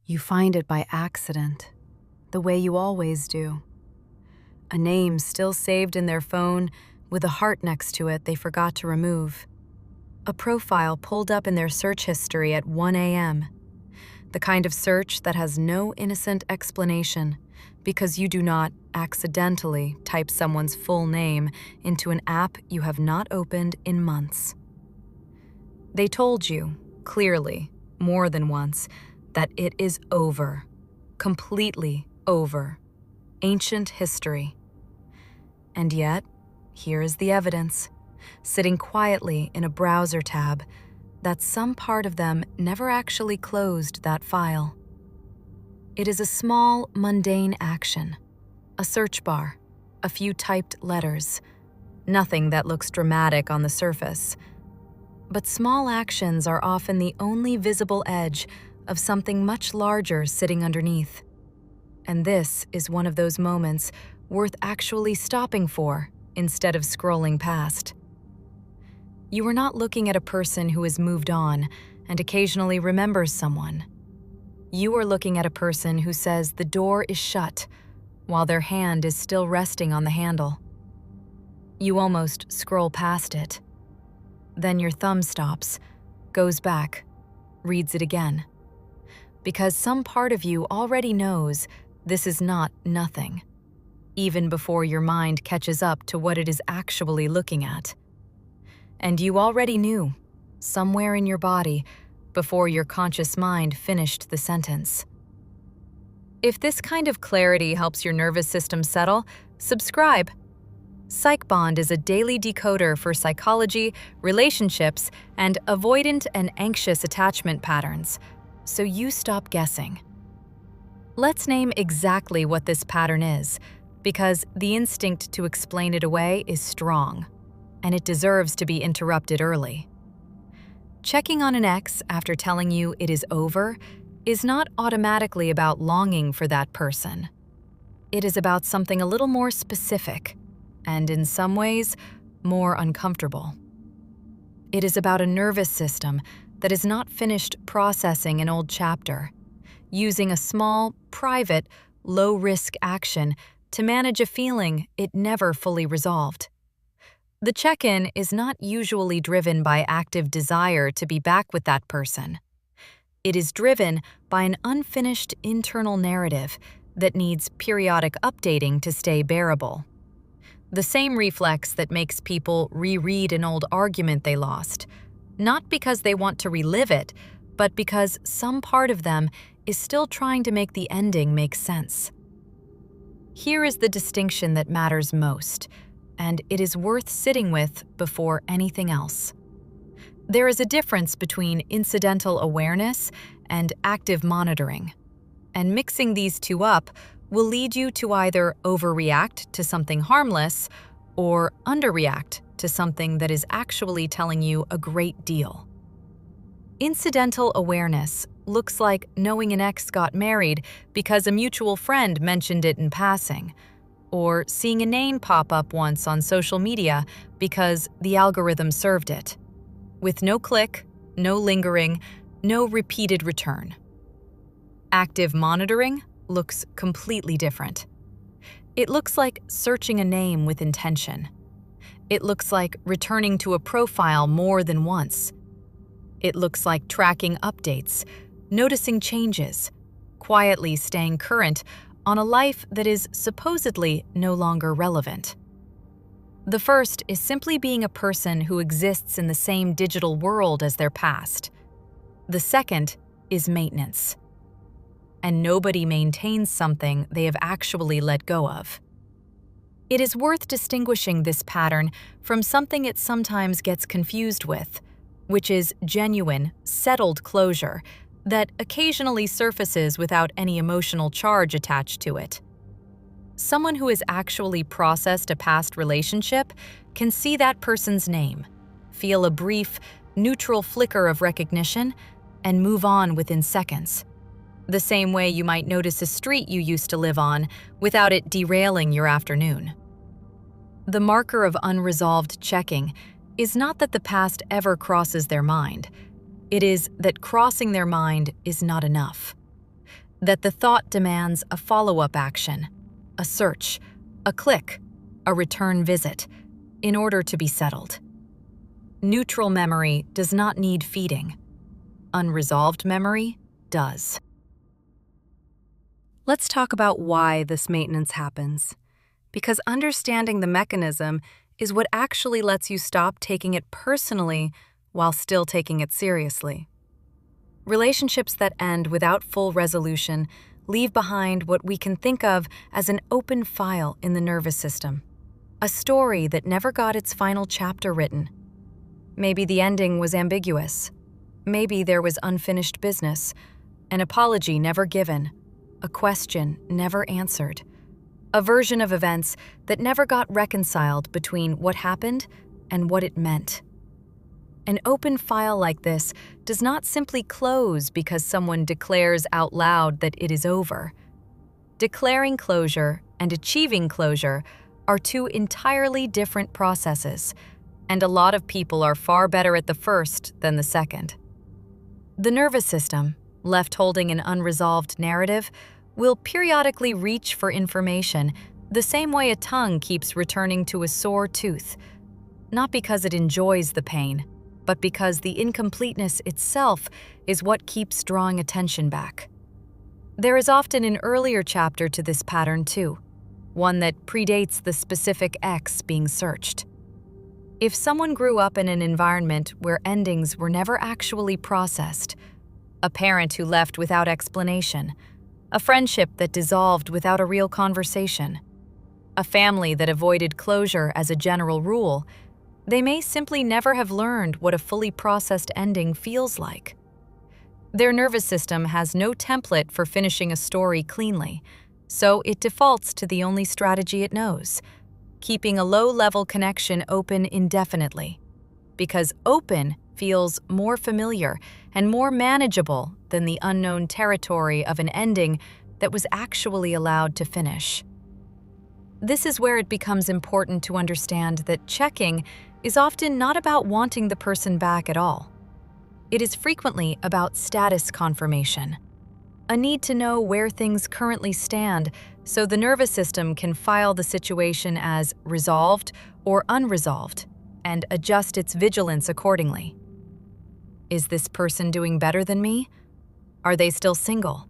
You find it by accident, the way you always do. A name still saved in their phone with a heart next to it they forgot to remove. A profile pulled up in their search history at 1 a.m. The kind of search that has no innocent explanation because you do not accidentally type someone's full name into an app you have not opened in months. They told you, clearly, more than once, that it is over, completely over, ancient history. And yet, here is the evidence, sitting quietly in a browser tab, that some part of them never actually closed that file. It is a small, mundane action, a search bar, a few typed letters, nothing that looks dramatic on the surface. But small actions are often the only visible edge of something much larger sitting underneath. And this is one of those moments worth actually stopping for instead of scrolling past. You are not looking at a person who has moved on and occasionally remembers someone. You are looking at a person who says the door is shut while their hand is still resting on the handle. You almost scroll past it. Then your thumb stops, goes back, reads it again. Because some part of you already knows this is not nothing, even before your mind catches up to what it is actually looking at. And you already knew, somewhere in your body, before your conscious mind finished the sentence. If this kind of clarity helps your nervous system settle, subscribe. PsychBond is a daily decoder for psychology, relationships, and avoidant and anxious attachment patterns, so you stop guessing. Let's name exactly what this pattern is, because the instinct to explain it away is strong, and it deserves to be interrupted early. Checking on an ex after telling you it is over is not automatically about longing for that person. It is about something a little more specific, and in some ways, more uncomfortable. It is about a nervous system that is not finished processing an old chapter, using a small, private, low-risk action to manage a feeling it never fully resolved. The check-in is not usually driven by active desire to be back with that person. It is driven by an unfinished internal narrative that needs periodic updating to stay bearable. The same reflex that makes people reread an old argument they lost, not because they want to relive it, but because some part of them is still trying to make the ending make sense. Here is the distinction that matters most, and it is worth sitting with before anything else. There is a difference between incidental awareness and active monitoring, and mixing these two up will lead you to either overreact to something harmless or underreact to something that is actually telling you a great deal. Incidental awareness looks like knowing an ex got married because a mutual friend mentioned it in passing, or seeing a name pop up once on social media because the algorithm served it, with no click, no lingering, no repeated return. Active monitoring looks completely different. It looks like searching a name with intention. It looks like returning to a profile more than once. It looks like tracking updates, noticing changes, quietly staying current on a life that is supposedly no longer relevant. The first is simply being a person who exists in the same digital world as their past. The second is maintenance. And nobody maintains something they have actually let go of. It is worth distinguishing this pattern from something it sometimes gets confused with, which is genuine, settled closure that occasionally surfaces without any emotional charge attached to it. Someone who has actually processed a past relationship can see that person's name, feel a brief, neutral flicker of recognition, and move on within seconds. The same way you might notice a street you used to live on without it derailing your afternoon. The marker of unresolved checking is not that the past ever crosses their mind. It is that crossing their mind is not enough. that the thought demands a follow-up action, a search, a click, a return visit, in order to be settled. Neutral memory does not need feeding. Unresolved memory does. Let's talk about why this maintenance happens, because understanding the mechanism is what actually lets you stop taking it personally while still taking it seriously. Relationships that end without full resolution leave behind what we can think of as an open file in the nervous system, a story that never got its final chapter written. Maybe the ending was ambiguous. Maybe there was unfinished business, an apology never given, a question never answered, a version of events that never got reconciled between what happened and what it meant. An open file like this does not simply close because someone declares out loud that it is over. Declaring closure and achieving closure are two entirely different processes, and a lot of people are far better at the first than the second. The nervous system, left holding an unresolved narrative, will periodically reach for information the same way a tongue keeps returning to a sore tooth, not because it enjoys the pain, but because the incompleteness itself is what keeps drawing attention back. There is often an earlier chapter to this pattern too, one that predates the specific X being searched. If someone grew up in an environment where endings were never actually processed, a parent who left without explanation, a friendship that dissolved without a real conversation, a family that avoided closure as a general rule, they may simply never have learned what a fully processed ending feels like. Their nervous system has no template for finishing a story cleanly, so it defaults to the only strategy it knows: keeping a low-level connection open indefinitely, because open feels more familiar and more manageable than the unknown territory of an ending that was actually allowed to finish. This is where it becomes important to understand that checking is often not about wanting the person back at all. It is frequently about status confirmation, a need to know where things currently stand so the nervous system can file the situation as resolved or unresolved and adjust its vigilance accordingly. Is this person doing better than me? Are they still single?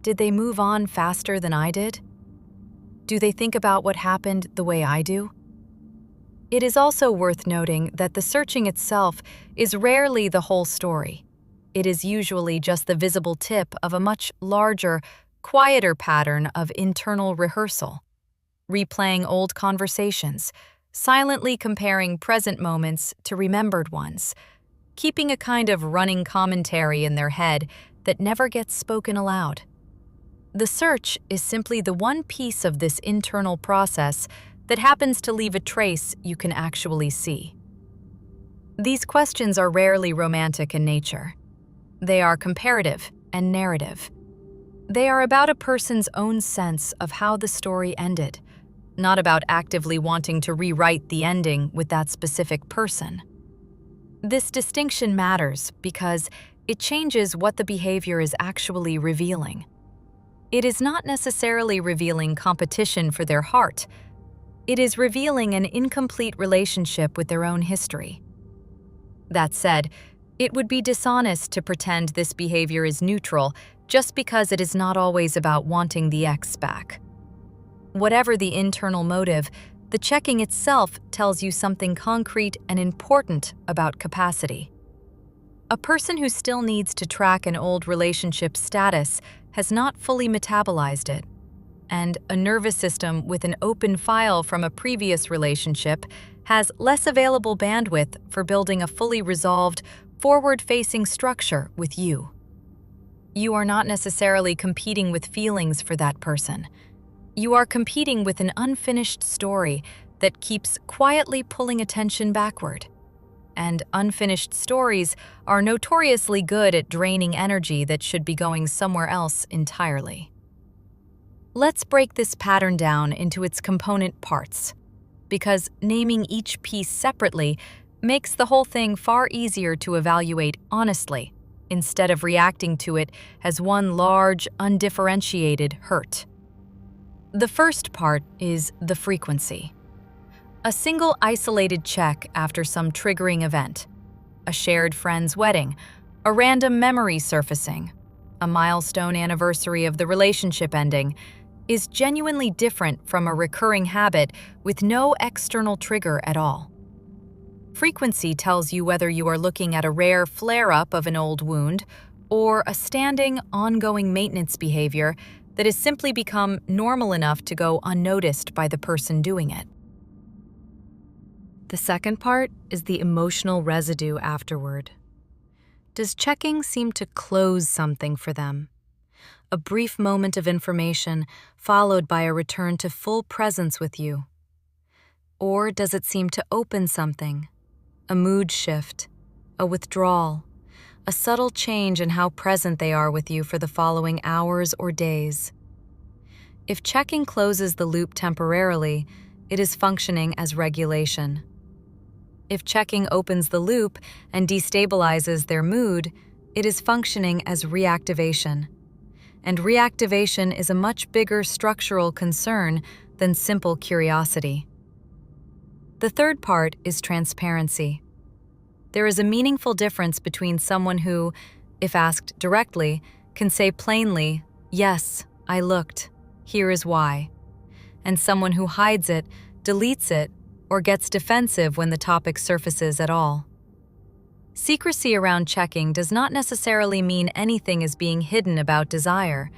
Did they move on faster than I did? Do they think about what happened the way I do? It is also worth noting that the searching itself is rarely the whole story. It is usually just the visible tip of a much larger, quieter pattern of internal rehearsal, replaying old conversations, silently comparing present moments to remembered ones, keeping a kind of running commentary in their head that never gets spoken aloud. The search is simply the one piece of this internal process that happens to leave a trace you can actually see. These questions are rarely romantic in nature. They are comparative and narrative. They are about a person's own sense of how the story ended, not about actively wanting to rewrite the ending with that specific person. This distinction matters because it changes what the behavior is actually revealing. It is not necessarily revealing competition for their heart. It is revealing an incomplete relationship with their own history. That said, it would be dishonest to pretend this behavior is neutral just because it is not always about wanting the ex back. Whatever the internal motive, the checking itself tells you something concrete and important about capacity. A person who still needs to track an old relationship status has not fully metabolized it, and a nervous system with an open file from a previous relationship has less available bandwidth for building a fully resolved, forward-facing structure with you. You are not necessarily competing with feelings for that person. You are competing with an unfinished story that keeps quietly pulling attention backward. And unfinished stories are notoriously good at draining energy that should be going somewhere else entirely. Let's break this pattern down into its component parts, because naming each piece separately makes the whole thing far easier to evaluate honestly, instead of reacting to it as one large, undifferentiated hurt. The first part is the frequency. A single isolated check after some triggering event, a shared friend's wedding, a random memory surfacing, a milestone anniversary of the relationship ending, is genuinely different from a recurring habit with no external trigger at all. Frequency tells you whether you are looking at a rare flare-up of an old wound or a standing, ongoing maintenance behavior that has simply become normal enough to go unnoticed by the person doing it. The second part is the emotional residue afterward. Does checking seem to close something for them? A brief moment of information followed by a return to full presence with you? Or does it seem to open something? A mood shift, a withdrawal, a subtle change in how present they are with you for the following hours or days. If checking closes the loop temporarily, it is functioning as regulation. If checking opens the loop and destabilizes their mood, it is functioning as reactivation. And reactivation is a much bigger structural concern than simple curiosity. The third part is transparency. There is a meaningful difference between someone who, if asked directly, can say plainly, "Yes, I looked. Here is why," and someone who hides it, deletes it, or gets defensive when the topic surfaces at all. Secrecy around checking does not necessarily mean anything is being hidden about desire,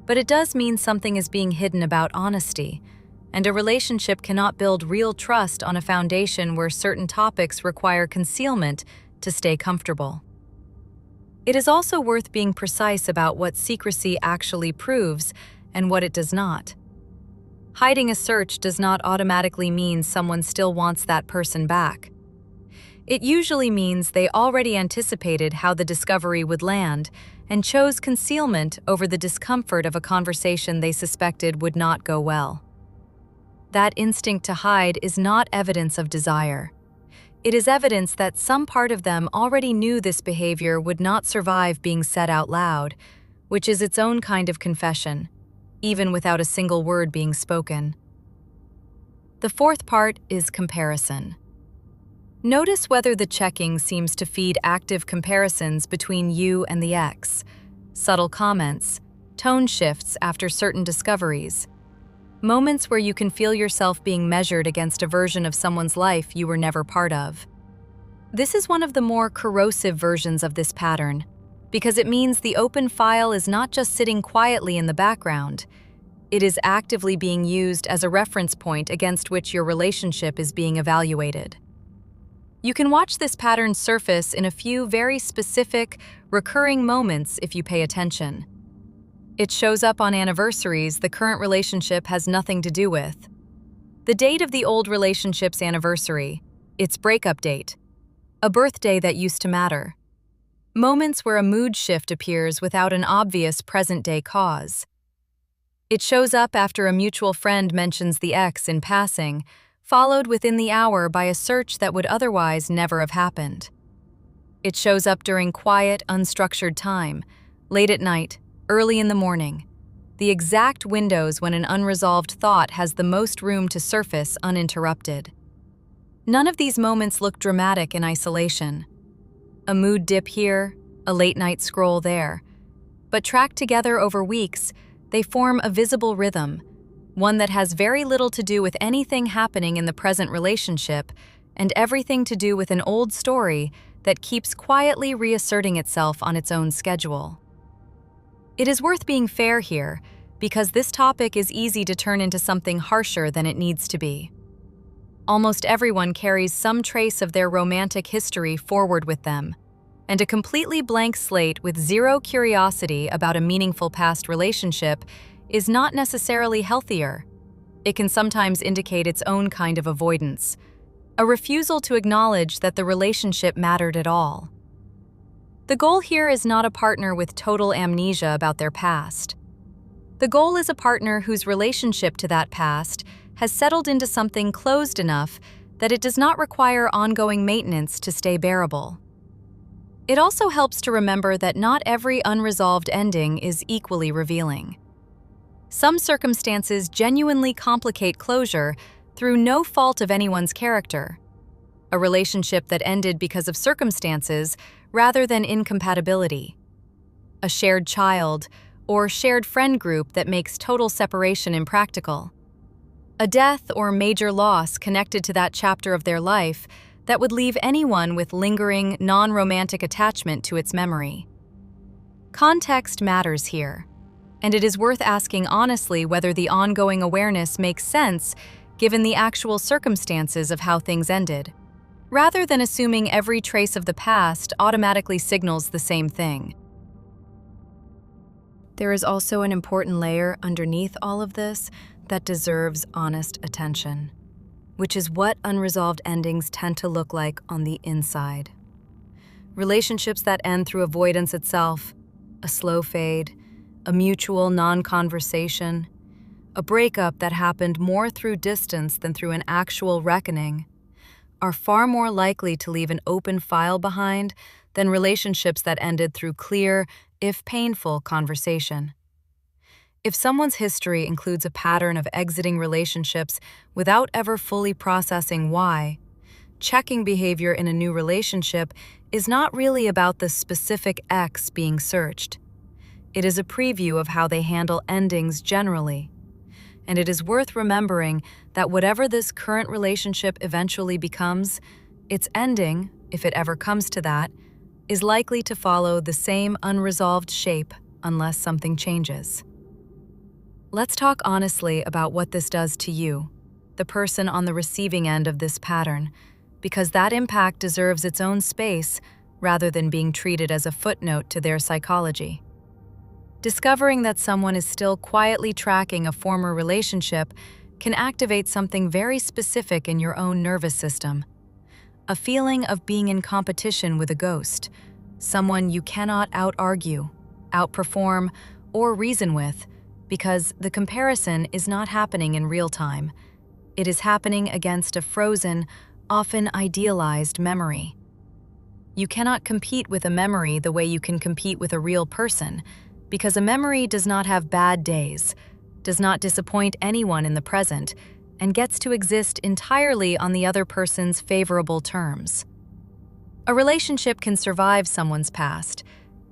but it does mean something is being hidden about honesty, and a relationship cannot build real trust on a foundation where certain topics require concealment to stay comfortable. It is also worth being precise about what secrecy actually proves and what it does not. Hiding a search does not automatically mean someone still wants that person back. It usually means they already anticipated how the discovery would land and chose concealment over the discomfort of a conversation they suspected would not go well. That instinct to hide is not evidence of desire. It is evidence that some part of them already knew this behavior would not survive being said out loud, which is its own kind of confession, even without a single word being spoken. The fourth part is comparison. Notice whether the checking seems to feed active comparisons between you and the ex, subtle comments, tone shifts after certain discoveries, moments where you can feel yourself being measured against a version of someone's life you were never part of. This is one of the more corrosive versions of this pattern, because it means the open file is not just sitting quietly in the background. It is actively being used as a reference point against which your relationship is being evaluated. You can watch this pattern surface in a few very specific, recurring moments if you pay attention. It shows up on anniversaries the current relationship has nothing to do with. The date of the old relationship's anniversary, its breakup date, a birthday that used to matter. Moments where a mood shift appears without an obvious present-day cause. It shows up after a mutual friend mentions the ex in passing, followed within the hour by a search that would otherwise never have happened. It shows up during quiet, unstructured time, late at night, early in the morning, the exact windows when an unresolved thought has the most room to surface uninterrupted. None of these moments look dramatic in isolation. A mood dip here, a late-night scroll there. But tracked together over weeks, they form a visible rhythm, one that has very little to do with anything happening in the present relationship and everything to do with an old story that keeps quietly reasserting itself on its own schedule. It is worth being fair here, because this topic is easy to turn into something harsher than it needs to be. Almost everyone carries some trace of their romantic history forward with them, and a completely blank slate with zero curiosity about a meaningful past relationship is not necessarily healthier. It can sometimes indicate its own kind of avoidance, a refusal to acknowledge that the relationship mattered at all. The goal here is not a partner with total amnesia about their past. The goal is a partner whose relationship to that past has settled into something closed enough that it does not require ongoing maintenance to stay bearable. It also helps to remember that not every unresolved ending is equally revealing. Some circumstances genuinely complicate closure through no fault of anyone's character. A relationship that ended because of circumstances rather than incompatibility. A shared child or shared friend group that makes total separation impractical. A death or major loss connected to that chapter of their life that would leave anyone with lingering, non-romantic attachment to its memory. Context matters here, and it is worth asking honestly whether the ongoing awareness makes sense given the actual circumstances of how things ended, rather than assuming every trace of the past automatically signals the same thing. There is also an important layer underneath all of this that deserves honest attention, which is what unresolved endings tend to look like on the inside. Relationships that end through avoidance itself, a slow fade, a mutual non-conversation, a breakup that happened more through distance than through an actual reckoning, are far more likely to leave an open file behind than relationships that ended through clear, if painful, conversation. If someone's history includes a pattern of exiting relationships without ever fully processing why, checking behavior in a new relationship is not really about the specific ex being searched. It is a preview of how they handle endings generally. And it is worth remembering that whatever this current relationship eventually becomes, its ending, if it ever comes to that, is likely to follow the same unresolved shape unless something changes. Let's talk honestly about what this does to you, the person on the receiving end of this pattern, because that impact deserves its own space rather than being treated as a footnote to their psychology. Discovering that someone is still quietly tracking a former relationship can activate something very specific in your own nervous system. A feeling of being in competition with a ghost, someone you cannot out-argue, outperform, or reason with, because the comparison is not happening in real time. It is happening against a frozen, often idealized memory. You cannot compete with a memory the way you can compete with a real person, because a memory does not have bad days, does not disappoint anyone in the present, and gets to exist entirely on the other person's favorable terms. A relationship can survive someone's past.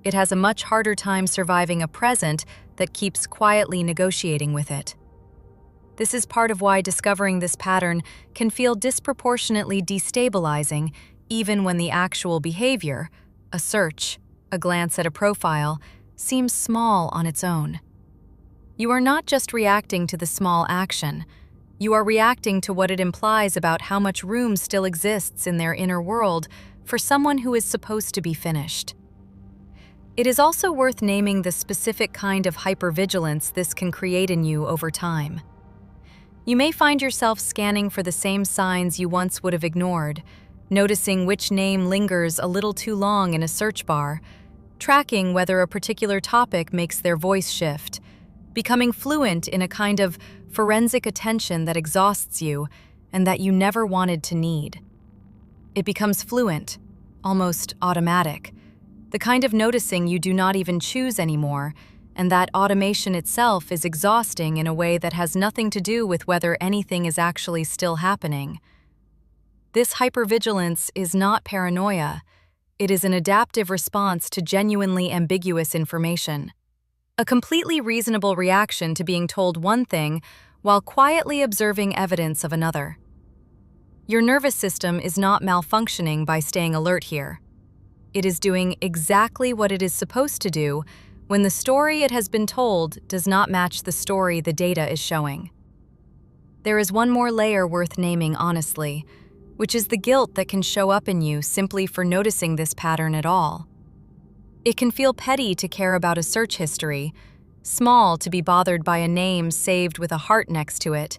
It has a much harder time surviving a present that keeps quietly negotiating with it. This is part of why discovering this pattern can feel disproportionately destabilizing even when the actual behavior, a search, a glance at a profile, seems small on its own. You are not just reacting to the small action. You are reacting to what it implies about how much room still exists in their inner world for someone who is supposed to be finished. It is also worth naming the specific kind of hypervigilance this can create in you over time. You may find yourself scanning for the same signs you once would have ignored, noticing which name lingers a little too long in a search bar, tracking whether a particular topic makes their voice shift, becoming fluent in a kind of forensic attention that exhausts you and that you never wanted to need. It becomes fluent, almost automatic, the kind of noticing you do not even choose anymore, and that automation itself is exhausting in a way that has nothing to do with whether anything is actually still happening. This hypervigilance is not paranoia. It is an adaptive response to genuinely ambiguous information. A completely reasonable reaction to being told one thing while quietly observing evidence of another. Your nervous system is not malfunctioning by staying alert here. It is doing exactly what it is supposed to do when the story it has been told does not match the story the data is showing. There is one more layer worth naming honestly, which is the guilt that can show up in you simply for noticing this pattern at all. It can feel petty to care about a search history, small to be bothered by a name saved with a heart next to it,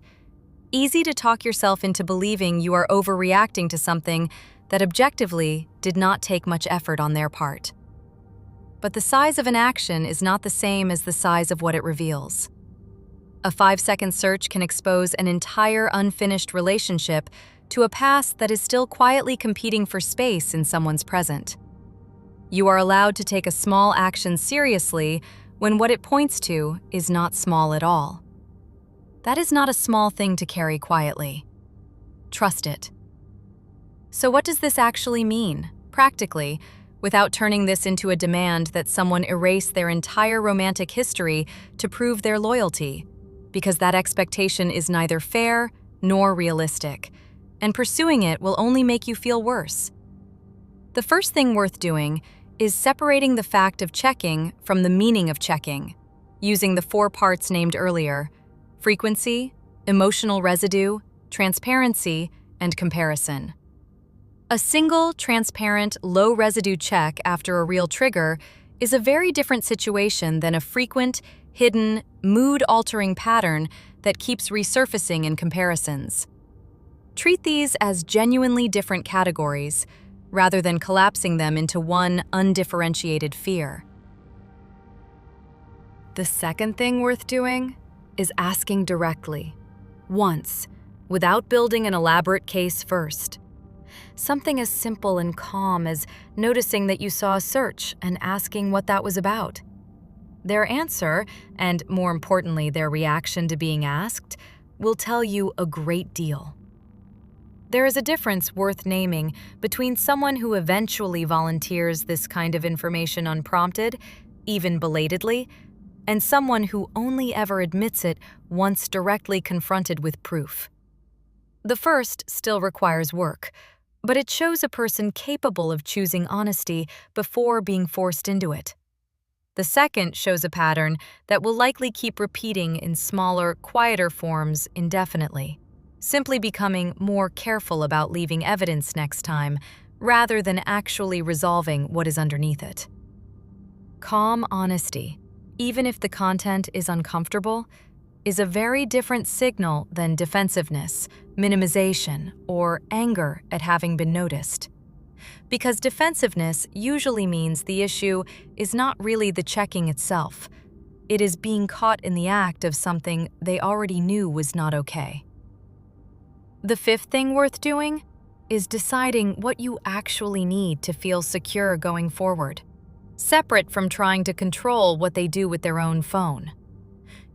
easy to talk yourself into believing you are overreacting to something that objectively did not take much effort on their part. But the size of an action is not the same as the size of what it reveals. A 5-second search can expose an entire unfinished relationship to a past that is still quietly competing for space in someone's present. You are allowed to take a small action seriously when what it points to is not small at all. That is not a small thing to carry quietly. Trust it. So what does this actually mean, practically, without turning this into a demand that someone erase their entire romantic history to prove their loyalty? Because that expectation is neither fair nor realistic, and pursuing it will only make you feel worse. The first thing worth doing is separating the fact of checking from the meaning of checking, using the 4 parts named earlier: frequency, emotional residue, transparency, and comparison. A single, transparent, low-residue check after a real trigger is a very different situation than a frequent, hidden, mood-altering pattern that keeps resurfacing in comparisons. Treat these as genuinely different categories, rather than collapsing them into one undifferentiated fear. The second thing worth doing is asking directly, once, without building an elaborate case first. Something as simple and calm as noticing that you saw a search and asking what that was about. Their answer, and more importantly, their reaction to being asked, will tell you a great deal. There is a difference worth naming between someone who eventually volunteers this kind of information unprompted, even belatedly, and someone who only ever admits it once directly confronted with proof. The first still requires work, but it shows a person capable of choosing honesty before being forced into it. The second shows a pattern that will likely keep repeating in smaller, quieter forms indefinitely, simply becoming more careful about leaving evidence next time, rather than actually resolving what is underneath it. Calm honesty, even if the content is uncomfortable, is a very different signal than defensiveness, minimization, or anger at having been noticed. Because defensiveness usually means the issue is not really the checking itself. It is being caught in the act of something they already knew was not okay. The fifth thing worth doing is deciding what you actually need to feel secure going forward, separate from trying to control what they do with their own phone.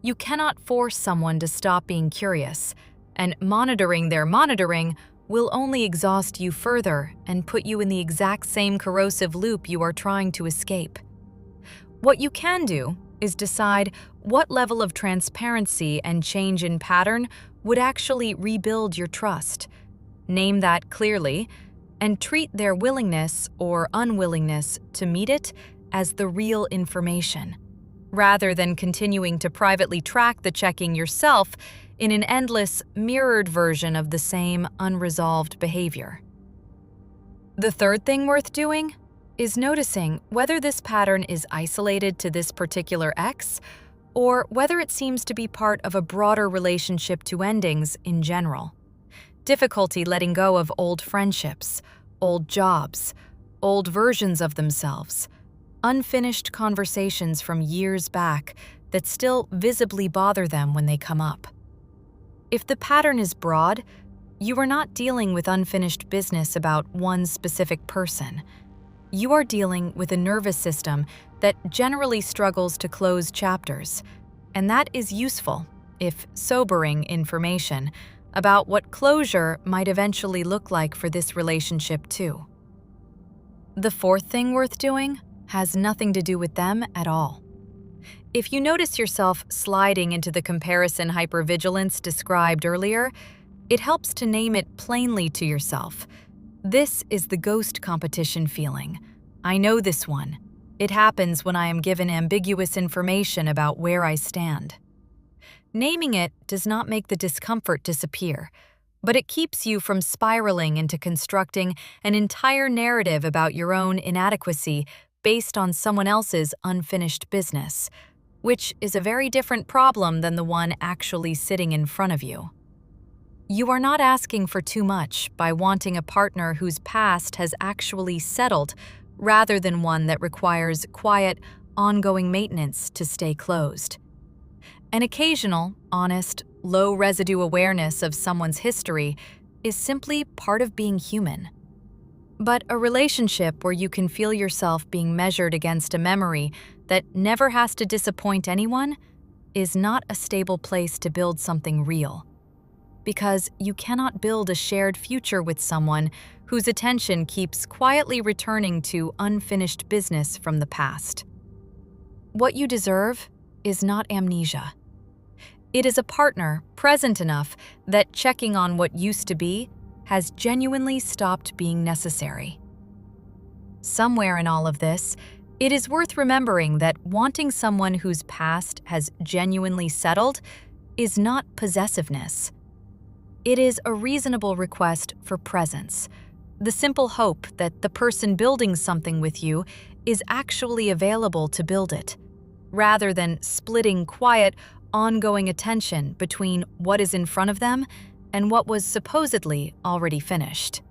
You cannot force someone to stop being curious, and monitoring their monitoring will only exhaust you further and put you in the exact same corrosive loop you are trying to escape. What you can do is decide what level of transparency and change in pattern would actually rebuild your trust. Name that clearly, and treat their willingness or unwillingness to meet it as the real information, rather than continuing to privately track the checking yourself in an endless, mirrored version of the same unresolved behavior. The third thing worth doing is noticing whether this pattern is isolated to this particular ex, or whether it seems to be part of a broader relationship to endings in general. Difficulty letting go of old friendships, old jobs, old versions of themselves, unfinished conversations from years back that still visibly bother them when they come up. If the pattern is broad, you are not dealing with unfinished business about one specific person. You are dealing with a nervous system that generally struggles to close chapters, and that is useful, if sobering, information about what closure might eventually look like for this relationship too. The fourth thing worth doing has nothing to do with them at all. If you notice yourself sliding into the comparison hypervigilance described earlier, it helps to name it plainly to yourself. This is the ghost competition feeling. I know this one. It happens when I am given ambiguous information about where I stand. Naming it does not make the discomfort disappear, but it keeps you from spiraling into constructing an entire narrative about your own inadequacy based on someone else's unfinished business, which is a very different problem than the one actually sitting in front of you. You are not asking for too much by wanting a partner whose past has actually settled, rather than one that requires quiet, ongoing maintenance to stay closed. An occasional, honest, low-residue awareness of someone's history is simply part of being human. But a relationship where you can feel yourself being measured against a memory that never has to disappoint anyone is not a stable place to build something real. Because you cannot build a shared future with someone whose attention keeps quietly returning to unfinished business from the past. What you deserve is not amnesia. It is a partner present enough that checking on what used to be has genuinely stopped being necessary. Somewhere in all of this, it is worth remembering that wanting someone whose past has genuinely settled is not possessiveness. It is a reasonable request for presence, the simple hope that the person building something with you is actually available to build it, rather than splitting quiet, ongoing attention between what is in front of them and what was supposedly already finished.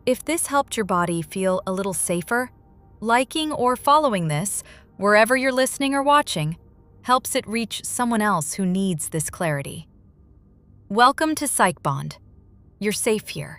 If this helped your body feel a little safer, liking or following this, wherever you're listening or watching, helps it reach someone else who needs this clarity. Welcome to PsychBond. You're safe here.